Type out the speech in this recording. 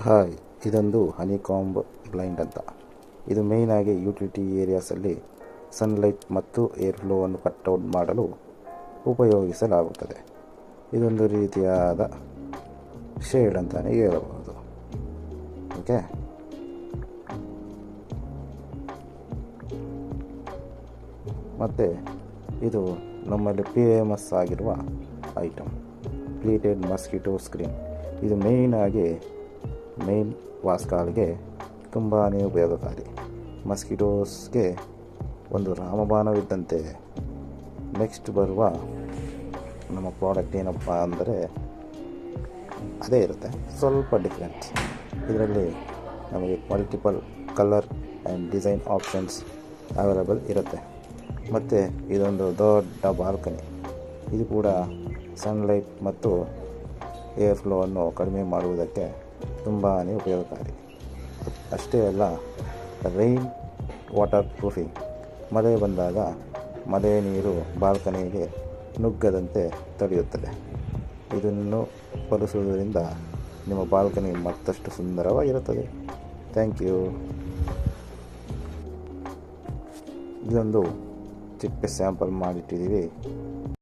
Hi, ಇದೊಂದು ಹನಿಕಾಂಬ್ blind ಅಂತ. ಇದು ಮೇಯ್ನಾಗಿ ಯುಟಿಲಿಟಿ ಏರಿಯಾಸಲ್ಲಿ ಸನ್ಲೈಟ್ ಮತ್ತು ಏರ್ ಫ್ಲೋವನ್ನು ಕಟ್ಔಟ್ ಮಾಡಲು ಉಪಯೋಗಿಸಲಾಗುತ್ತದೆ. ಇದೊಂದು ರೀತಿಯಾದ ಶೇಡ್ ಅಂತಲೇ ಹೇಳಬಹುದು. ಓಕೆ, ಮತ್ತು ಇದು ನಮ್ಮಲ್ಲಿ ಫೇಮಸ್ ಆಗಿರುವ ಐಟಮ್ ಪ್ಲೀಟೆಡ್ ಮಸ್ಕಿಟೋ ಸ್ಕ್ರೀನ್. ಇದು ಮೇನ್ ವಾಸ್ಕಾಲ್ಗೆ ತುಂಬಾ ಉಪಯೋಗಕಾರಿ. ಮಸ್ಕಿಟೋಸ್ಗೆ ಒಂದು ರಾಮಬಾಣವಿದ್ದಂತೆ. ನೆಕ್ಸ್ಟ್ ಬರುವ ನಮ್ಮ ಪ್ರಾಡಕ್ಟ್ ಏನಪ್ಪ ಅಂದರೆ ಅದೇ ಇರುತ್ತೆ, ಸ್ವಲ್ಪ ಡಿಫ್ರೆಂಟ್. ಇದರಲ್ಲಿ ನಮಗೆ multiple colour and design options available ಇರುತ್ತೆ. ಮತ್ತು ಇದೊಂದು ದೊಡ್ಡ ಬಾಲ್ಕನಿ. ಇದು ಕೂಡ ಸನ್ಲೈಟ್ ಮತ್ತು ಏರ್ ಫ್ಲೋವನ್ನು ಕಡಿಮೆ ಮಾಡುವುದಕ್ಕೆ ತುಂಬಾ ಉಪಯೋಗಕಾರಿ. ಅಷ್ಟೇ ಅಲ್ಲ, ರೈನ್ ವಾಟರ್ ಪ್ರೂಫಿಂಗ್. ಮಳೆ ಬಂದಾಗ ಮಳೆ ನೀರು ಬಾಲ್ಕನಿಗೆ ನುಗ್ಗದಂತೆ ತಡೆಯುತ್ತದೆ. ಇದನ್ನು ಬಳಸುವುದರಿಂದ ನಿಮ್ಮ ಬಾಲ್ಕನಿ ಮತ್ತಷ್ಟು ಸುಂದರವಾಗಿರುತ್ತದೆ. Thank you. ಇದೊಂದು ಚಿಕ್ಕ ಸ್ಯಾಂಪಲ್ ಮಾಡಿಟ್ಟಿದ್ದೀವಿ.